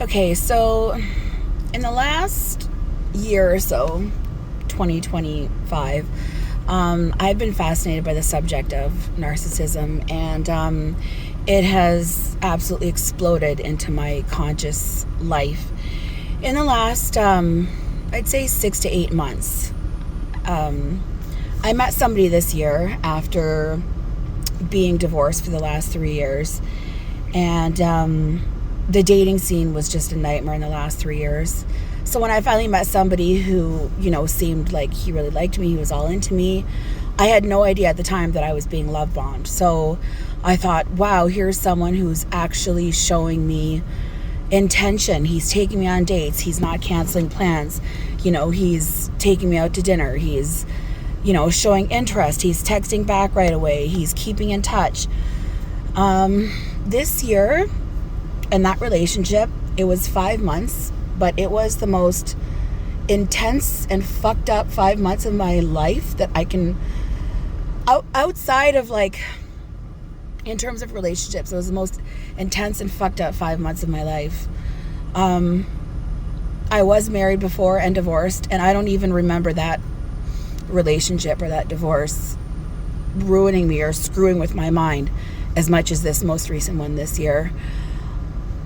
Okay, so in the last year or so, 2025, I've been fascinated by the subject of narcissism, and it has absolutely exploded into my conscious life in the last, I'd say, 6 to 8 months. I met somebody this year after being divorced for the last 3 years, and the dating scene was just a nightmare in the last 3 years. So when I finally met somebody who, seemed like he really liked me, he was all into me, I had no idea at the time that I was being love bombed. So I thought, wow, here's someone who's actually showing me intention. He's taking me on dates. He's not canceling plans. He's taking me out to dinner. He's, showing interest. He's texting back right away. He's keeping in touch. This year, in that relationship, it was 5 months, but it was the most intense and fucked up 5 months of my life that I can, outside of in terms of relationships, it was the most intense and fucked up 5 months of my life. I was married before and divorced, and I don't even remember that relationship or that divorce ruining me or screwing with my mind as much as this most recent one this year.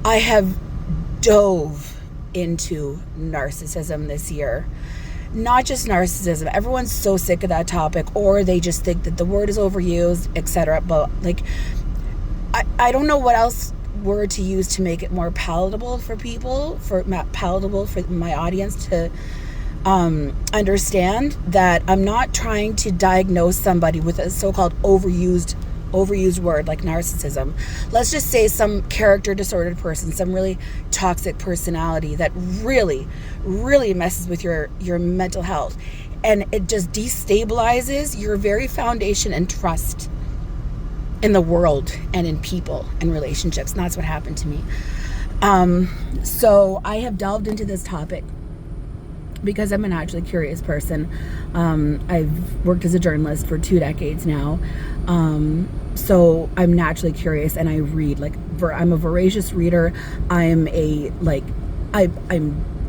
I have dove into narcissism this year. Not just narcissism. Everyone's so sick of that topic, or they just think that the word is overused, etc. But I don't know what else word to use to make it more palatable for people, palatable for my audience to understand that I'm not trying to diagnose somebody with a so-called overused word like narcissism. Let's just say some character disordered person, some really toxic personality that really, really messes with your mental health, and it just destabilizes your very foundation and trust in the world and in people and relationships. And that's what happened to me. So I have delved into this topic because I'm a naturally curious person. I've worked as a journalist for 2 decades now. So I'm naturally curious, and I read. I'm a voracious reader. I'm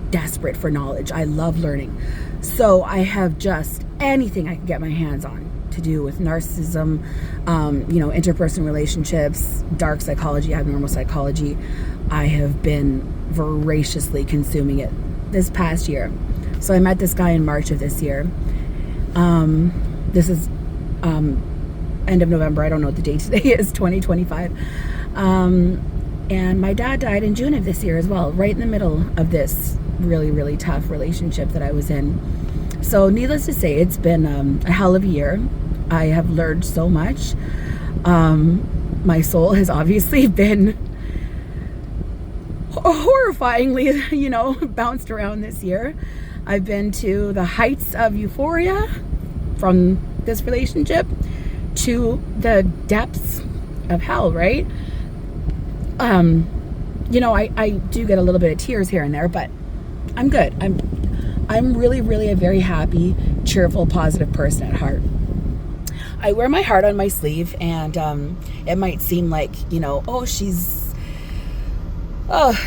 desperate for knowledge. I love learning. So I have just anything I can get my hands on to do with narcissism, interpersonal relationships, dark psychology, abnormal psychology. I have been voraciously consuming it this past year. So I met this guy in March of this year. This is end of November. I don't know what the date today is, 2025. And my dad died in June of this year as well, right in the middle of this really, really tough relationship that I was in. So needless to say, it's been a hell of a year. I have learned so much. My soul has obviously been horrifyingly, bounced around this year. I've been to the heights of euphoria from this relationship to the depths of hell, right? I do get a little bit of tears here and there, but I'm good. I'm really, really a very happy, cheerful, positive person at heart. I wear my heart on my sleeve, and it might seem like,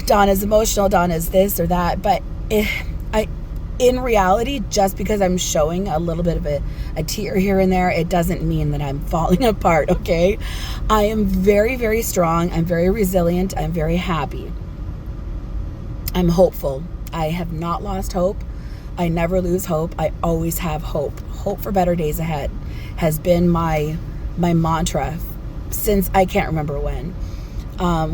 Donna's emotional, Donna's this or that, but in reality, just because I'm showing a little bit of a tear here and there, it doesn't mean that I'm falling apart, okay? I am very, very strong. I'm very resilient. I'm very happy. I'm hopeful. I have not lost hope. I never lose hope. I always have hope. Hope for better days ahead has been my mantra since I can't remember when.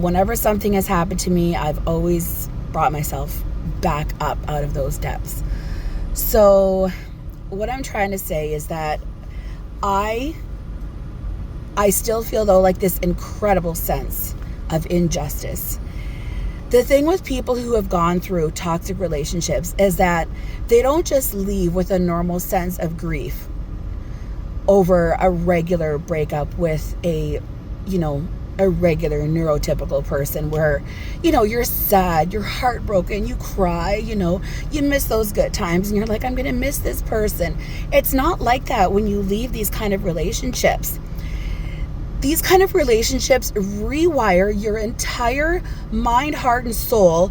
Whenever something has happened to me, I've always brought myself back up out of those depths. So what I'm trying to say is that I still feel, though, this incredible sense of injustice. The thing with people who have gone through toxic relationships is that they don't just leave with a normal sense of grief over a regular breakup with a regular neurotypical person where, you're sad, you're heartbroken, you cry, you miss those good times, and you're like, I'm going to miss this person. It's not like that when you leave these kind of relationships. These kind of relationships rewire your entire mind, heart, and soul.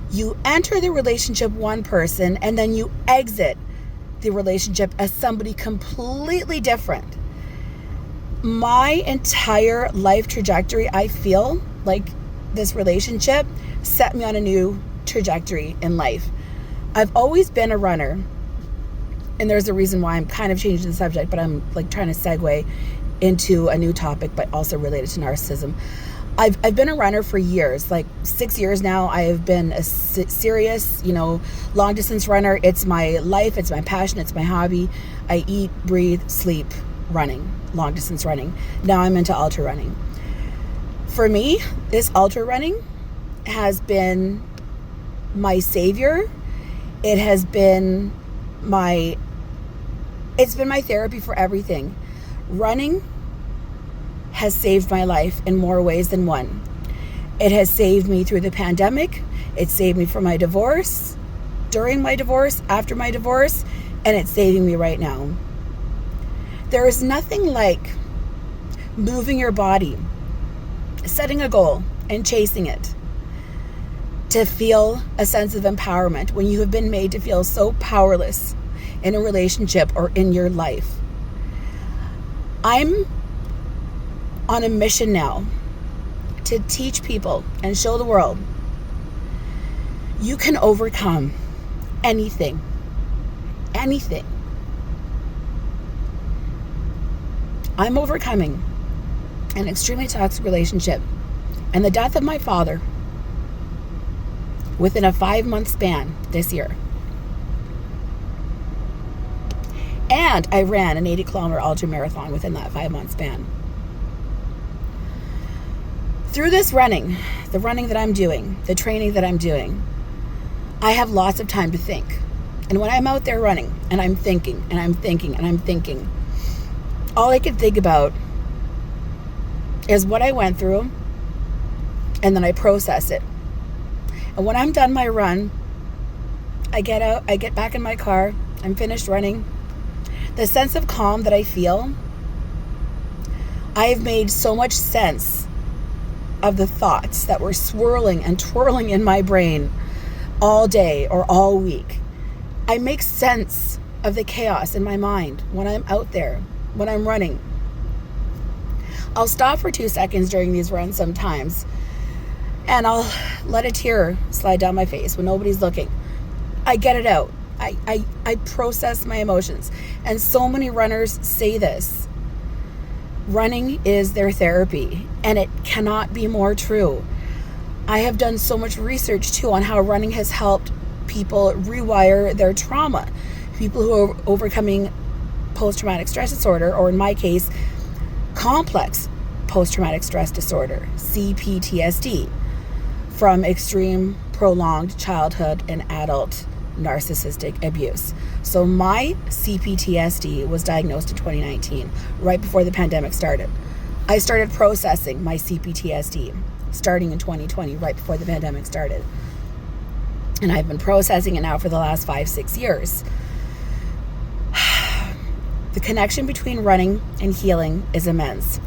You enter the relationship one person, and then you exit the relationship as somebody completely different. My entire life trajectory, I feel like this relationship set me on a new trajectory in life. I've always been a runner, and there's a reason why I'm kind of changing the subject, but I'm like trying to segue into a new topic, but also related to narcissism. I've been a runner for years, like 6 years now. I have been a serious, long distance runner. It's my life. It's my passion. It's my hobby. I eat, breathe, sleep running, long distance running. Now I'm into ultra running. For me, this ultra running has been my savior. It has been it's been my therapy for everything. Running has saved my life in more ways than one. It has saved me through the pandemic. It saved me from my divorce, during my divorce, after my divorce, and it's saving me right now. There is nothing like moving your body, setting a goal, and chasing it to feel a sense of empowerment when you have been made to feel so powerless in a relationship or in your life. I'm on a mission now to teach people and show the world you can overcome anything. I'm overcoming an extremely toxic relationship and the death of my father within a 5-month span this year. And I ran an 80-kilometer ultra marathon within that 5-month span. Through this running, the running that I'm doing, the training that I'm doing, I have lots of time to think. And when I'm out there running and I'm thinking and I'm thinking and I'm thinking, all I can think about is what I went through, and then I process it. And when I'm done my run, I get out, I get back in my car, I'm finished running. The sense of calm that I feel, I have made so much sense of the thoughts that were swirling and twirling in my brain all day or all week. I make sense of the chaos in my mind when I'm out there, when I'm running. I'll stop for 2 seconds during these runs sometimes, and I'll let a tear slide down my face when nobody's looking. I get it out. I process my emotions. And so many runners say this. Running is their therapy, and it cannot be more true. I have done so much research too on how running has helped people rewire their trauma. People who are overcoming post-traumatic stress disorder, or in my case, complex post-traumatic stress disorder, C-PTSD, from extreme prolonged childhood and adult narcissistic abuse. So my C-PTSD was diagnosed in 2019, right before the pandemic started. I started processing my C-PTSD starting in 2020, right before the pandemic started. And I've been processing it now for the last 5-6 years. The connection between running and healing is immense.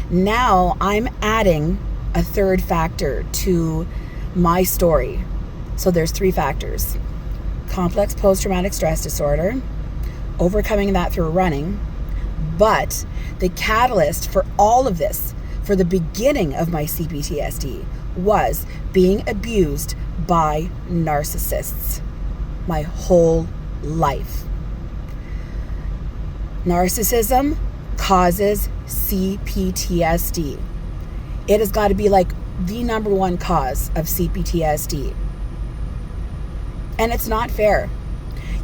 Now I'm adding a third factor to my story. So there's 3 factors. Complex post-traumatic stress disorder, overcoming that through running. But the catalyst for all of this, for the beginning of my C-PTSD, was being abused by narcissists my whole life. Narcissism causes C-PTSD. It has got to be like the number one cause of C-PTSD. And it's not fair.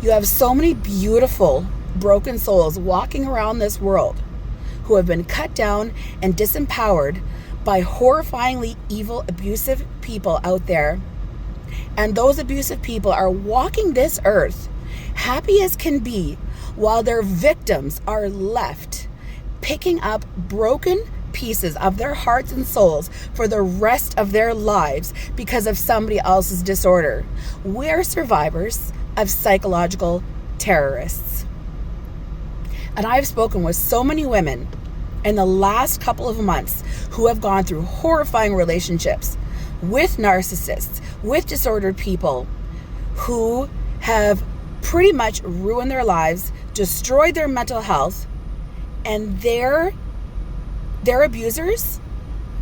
You have so many beautiful, broken souls walking around this world who have been cut down and disempowered by horrifyingly evil, abusive people out there. And those abusive people are walking this earth happy as can be, while their victims are left picking up broken pieces of their hearts and souls for the rest of their lives because of somebody else's disorder. We're survivors of psychological terrorists. And I've spoken with so many women in the last couple of months who have gone through horrifying relationships with narcissists, with disordered people who have pretty much ruined their lives, destroyed their mental health, and their abusers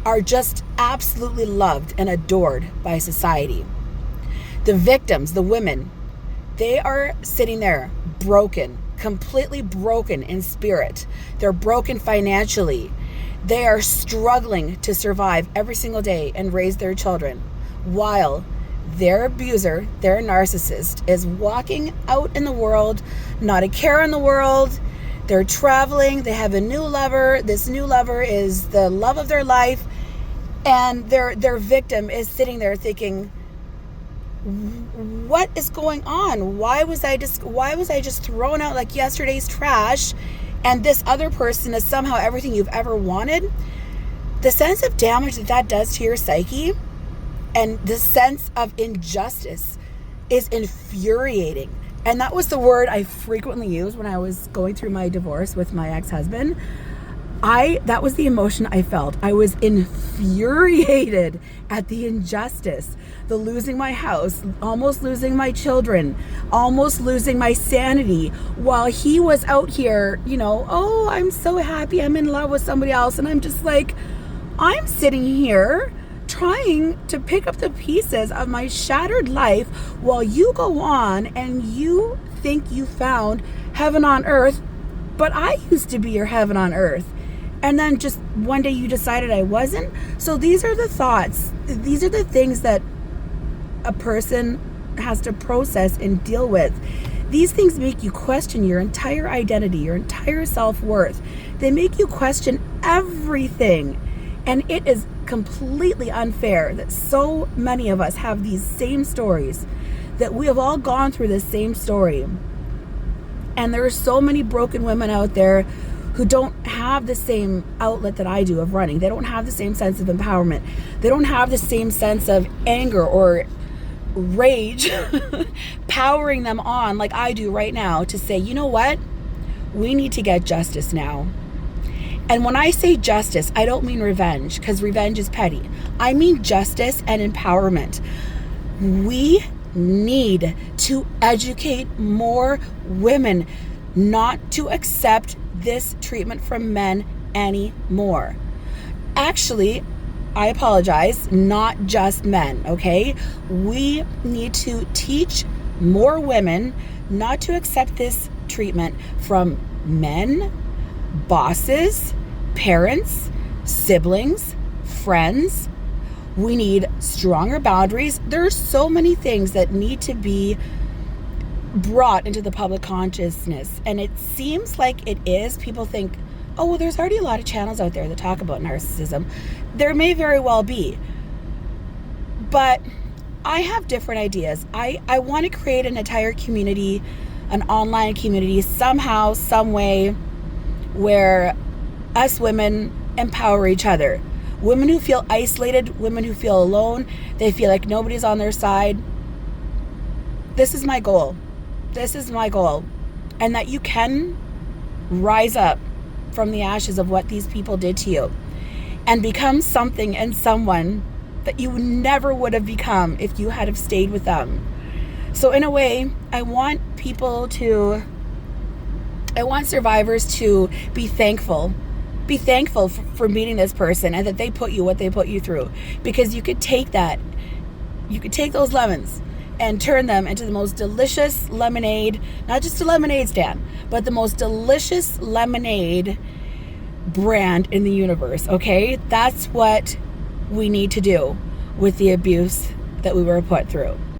are just absolutely loved and adored by society. The victims, the women, they are sitting there broken, completely broken in spirit. They're broken financially. They are struggling to survive every single day and raise their children, while their abuser, their narcissist, is walking out in the world, not a care in the world. They're traveling. They have a new lover. This new lover is the love of their life. And their victim is sitting there thinking, what is going on? Why was I just thrown out like yesterday's trash, and this other person is somehow everything you've ever wanted? The sense of damage that does to your psyche and the sense of injustice is infuriating. And that was the word I frequently used when I was going through my divorce with my ex-husband. That was the emotion I felt. I was infuriated at the injustice, the losing my house, almost losing my children, almost losing my sanity, while he was out here, oh, I'm so happy, I'm in love with somebody else. And I'm just like, I'm sitting here trying to pick up the pieces of my shattered life while you go on and you think you found heaven on earth, but I used to be your heaven on earth. And then just one day you decided I wasn't. So these are the thoughts. These are the things that a person has to process and deal with. These things make you question your entire identity, your entire self-worth. They make you question everything. And it is completely unfair that so many of us have these same stories, that we have all gone through this same story. And there are so many broken women out there who don't have the same outlet that I do of running. They don't have the same sense of empowerment. They don't have the same sense of anger or rage powering them on like I do right now to say, you know what? We need to get justice now. And when I say justice, I don't mean revenge, because revenge is petty. I mean justice and empowerment. We need to educate more women not to accept this treatment from men anymore. Actually, I apologize, not just men, okay? We need to teach more women not to accept this treatment from men, bosses, parents, siblings, friends. We need stronger boundaries. There are so many things that need to be brought into the public consciousness, and it seems like it is. People think, oh, well, there's already a lot of channels out there that talk about narcissism. There may very well be, but I have different ideas. I want to create an entire community, an online community, somehow, some way, where us women empower each other. Women who feel isolated, women who feel alone, they feel like nobody's on their side. This is my goal. This is my goal. And that you can rise up from the ashes of what these people did to you and become something and someone that you never would have become if you had have stayed with them. So in a way, I want survivors to be thankful. Be thankful for meeting this person and that they put you what they put you through. Because you could take those lemons and turn them into the most delicious lemonade, not just a lemonade stand, but the most delicious lemonade brand in the universe, okay? That's what we need to do with the abuse that we were put through.